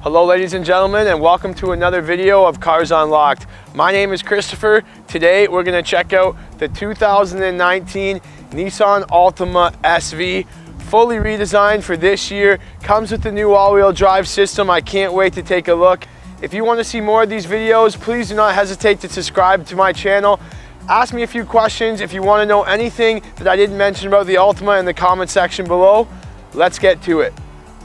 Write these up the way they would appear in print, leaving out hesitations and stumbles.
Hello ladies and gentlemen, and welcome to another video of Cars Unlocked. My name is Christopher. Today we're going to check out the 2019 Nissan Altima SV, fully redesigned for this year. Comes with the new all-wheel drive system. I can't wait to take a look. If you want to see more of these videos, please do not hesitate to subscribe to my channel. Ask me a few questions if you want to know anything that I didn't mention about the Altima in the comment section below. Let's get to it.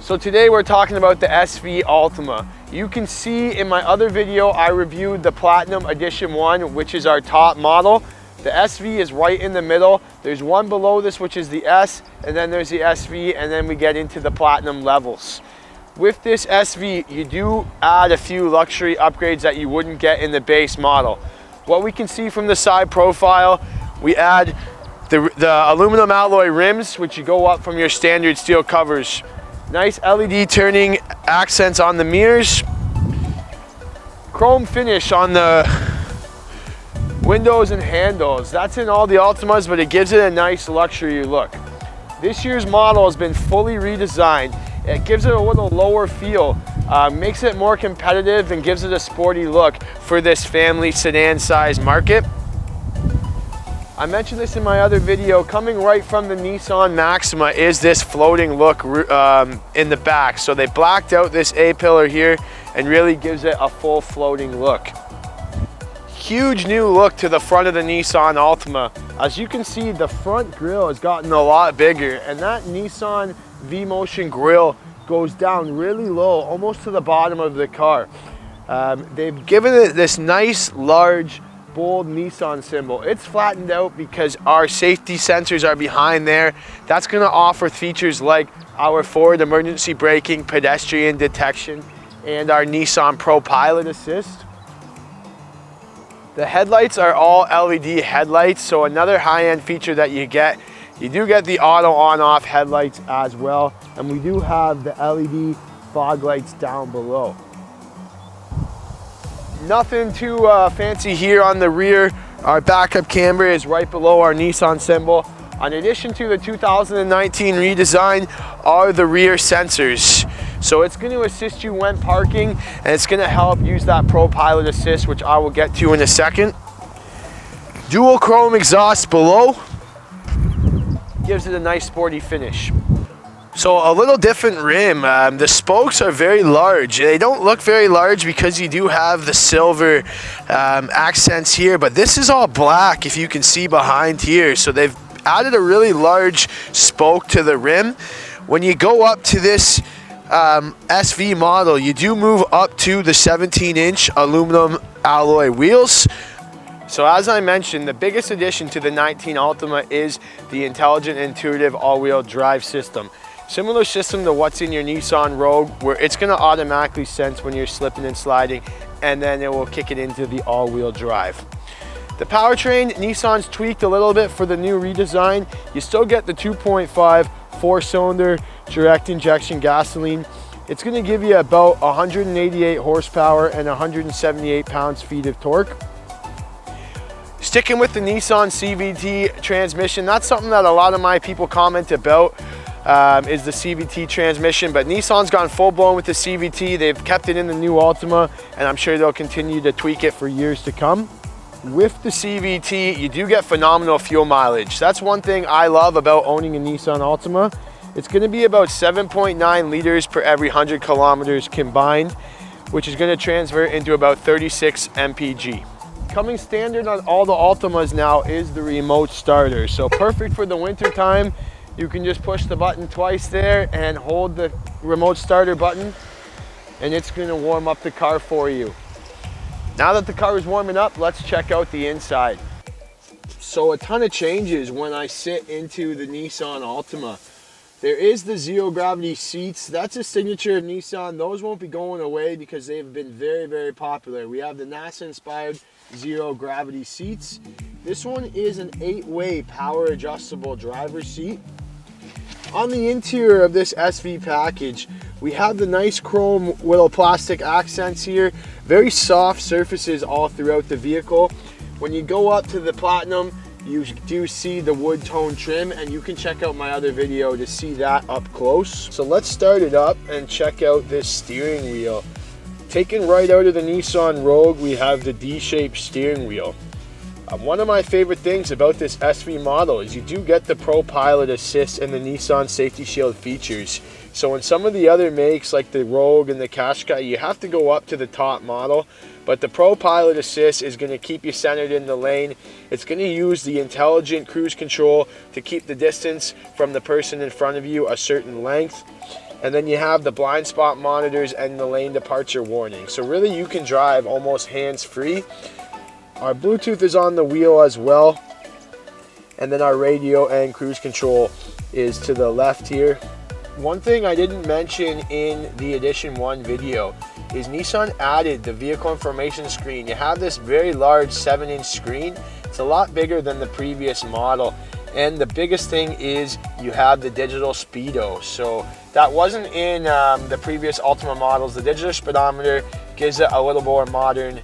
So today we're talking about the SV Altima. You can see in my other video I reviewed the Platinum Edition 1, which is our top model. The SV is right in the middle. There's one below this, which is the S, and then there's the SV, and then we get into the Platinum levels. With this SV, you do add a few luxury upgrades that you wouldn't get in the base model. What we can see from the side profile, we add the aluminum alloy rims, which you go up from your standard steel covers. Nice LED turning accents on the mirrors. Chrome finish on the windows and handles. That's in all the Altimas, but it gives it a nice luxury look. This year's model has been fully redesigned. It gives it a little lower feel, makes it more competitive and gives it a sporty look for this family sedan size market. I mentioned this in my other video, coming right from the Nissan Maxima is this floating look in the back. So they blacked out this A-pillar here and really gives it a full floating look. Huge new look to the front of the Nissan Altima. As you can see, the front grille has gotten a lot bigger, and that Nissan V-Motion grille goes down really low, almost to the bottom of the car. They've given it this nice, large, bold Nissan symbol. It's flattened out because our safety sensors are behind there. That's going to offer features like our forward emergency braking, pedestrian detection, and our Nissan ProPilot Assist. The headlights are all LED headlights, so another high-end feature that you do get the auto on-off headlights as well, and we do have the LED fog lights down below. Nothing too fancy here on the rear. Our backup camera is right below our Nissan symbol. In addition to the 2019 redesign are the rear sensors. So it's going to assist you when parking, and it's going to help use that ProPilot Assist, which I will get to in a second. Dual chrome exhaust below gives it a nice sporty finish. So a little different rim. The spokes are very large. They don't look very large because you do have the silver accents here, but this is all black if you can see behind here. So they've added a really large spoke to the rim. When you go up to this SV model, you do move up to the 17-inch aluminum alloy wheels. So as I mentioned, the biggest addition to the 19 Altima is the intelligent, intuitive all-wheel drive system. Similar system to what's in your Nissan Rogue, where it's going to automatically sense when you're slipping and sliding, and then it will kick it into the all-wheel drive. The powertrain, Nissan's tweaked a little bit for the new redesign. You still get the 2.5 four-cylinder direct injection gasoline. It's going to give you about 188 horsepower and 178 pounds-feet of torque. Sticking with the Nissan CVT transmission, that's something that a lot of my people comment about. Is the CVT transmission, but Nissan's gone full-blown with the CVT. They've kept it in the new Altima, and I'm sure they'll continue to tweak it for years to come. With the CVT, you do get phenomenal fuel mileage. That's one thing I love about owning a Nissan Altima. It's going to be about 7.9 liters per every 100 kilometers combined, which is going to transfer into about 36 mpg. Coming standard on all the Altimas now is the remote starter, so perfect for the winter time. You can just push the button twice there and hold the remote starter button, and it's going to warm up the car for you. Now that the car is warming up, let's check out the inside. So a ton of changes when I sit into the Nissan Altima. There is the zero gravity seats. That's a signature of Nissan. Those won't be going away because they've been very, very popular. We have the NASA inspired zero gravity seats. This one is an 8-way power adjustable driver's seat. On the interior of this SV package, we have the nice chrome little plastic accents here. Very soft surfaces all throughout the vehicle. When you go up to the Platinum, you do see the wood tone trim, and you can check out my other video to see that up close. So let's start it up and check out this steering wheel. Taken right out of the Nissan Rogue, we have the D-shaped steering wheel. One of my favorite things about this SV model is you do get the ProPilot Assist and the Nissan Safety Shield features. So in some of the other makes like the Rogue and the Qashqai, you have to go up to the top model, but the ProPilot Assist is going to keep you centered in the lane. It's going to use the intelligent cruise control to keep the distance from the person in front of you a certain length. And then you have the blind spot monitors and the lane departure warning. So really you can drive almost hands-free. Our Bluetooth is on the wheel as well. And then our radio and cruise control is to the left here. One thing I didn't mention in the Edition 1 video is Nissan added the vehicle information screen. You have this very large 7-inch screen. It's a lot bigger than the previous model. And the biggest thing is you have the digital speedo. So that wasn't in the previous Altima models. The digital speedometer gives it a little more modern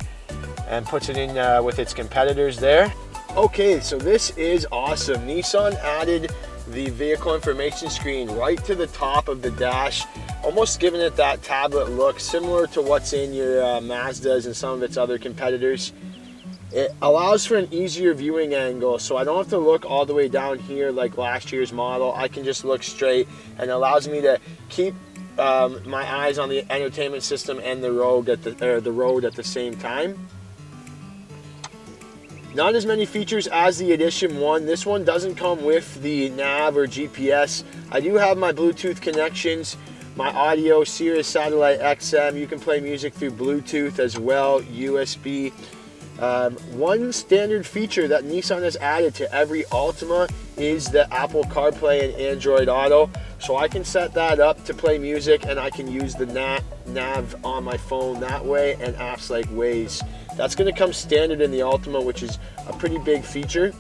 and puts it in with its competitors there. Okay, so this is awesome. Nissan added the vehicle information screen right to the top of the dash, almost giving it that tablet look similar to what's in your Mazdas and some of its other competitors. It allows for an easier viewing angle, so I don't have to look all the way down here like last year's model. I can just look straight, and it allows me to keep my eyes on the entertainment system and the road at the same time. Not as many features as the Edition 1. This one doesn't come with the nav or GPS. I do have my Bluetooth connections, my audio, Sirius Satellite XM. You can play music through Bluetooth as well, USB. One standard feature that Nissan has added to every Altima is the Apple CarPlay and Android Auto. So I can set that up to play music, and I can use the nav on my phone that way, and apps like Waze. That's going to come standard in the Altima, which is a pretty big feature.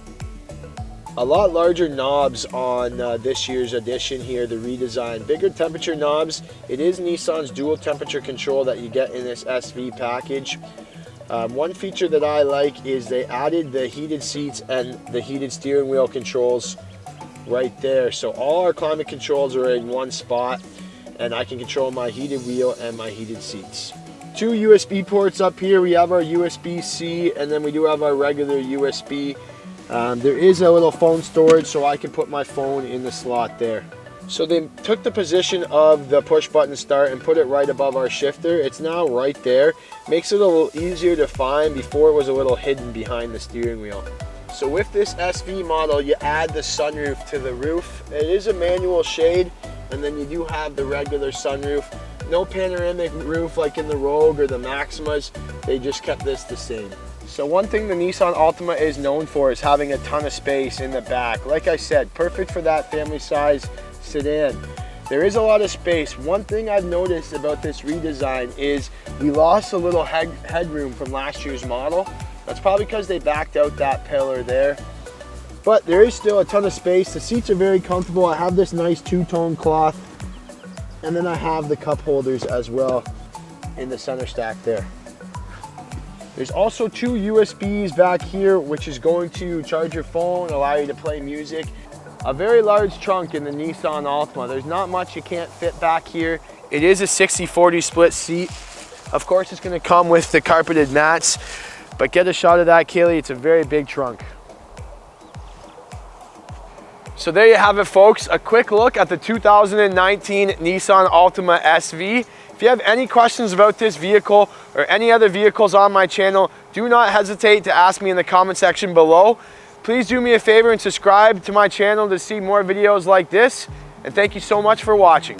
A lot larger knobs on this year's edition here, the redesign. Bigger temperature knobs. It is Nissan's dual temperature control that you get in this SV package. One feature that I like is they added the heated seats and the heated steering wheel controls right there. So all our climate controls are in one spot, and I can control my heated wheel and my heated seats. 2 USB ports up here. We have our USB-C, and then we do have our regular USB. There is a little phone storage, so I can put my phone in the slot there. So they took the position of the push button start and put it right above our shifter. It's now right there. Makes it a little easier to find. Before it was a little hidden behind the steering wheel. So with this SV model, you add the sunroof to the roof. It is a manual shade, and then you do have the regular sunroof. No panoramic roof like in the Rogue or the Maximas. They just kept this the same. So one thing the Nissan Altima is known for is having a ton of space in the back. Like I said, perfect for that family size sedan. There is a lot of space. One thing I've noticed about this redesign is we lost a little headroom from last year's model. That's probably because they backed out that pillar there. But there is still a ton of space. The seats are very comfortable. I have this nice two-tone cloth. And then I have the cup holders as well in the center stack there. There's also 2 USBs back here, which is going to charge your phone, allow you to play music. A very large trunk in the Nissan Altima. There's not much you can't fit back here. It is a 60-40 split seat. Of course, it's going to come with the carpeted mats, but get a shot of that, Kaylee. It's a very big trunk. So there you have it, folks. A quick look at the 2019 Nissan Altima SV. If you have any questions about this vehicle or any other vehicles on my channel, do not hesitate to ask me in the comment section below. Please do me a favor and subscribe to my channel to see more videos like this. And thank you so much for watching.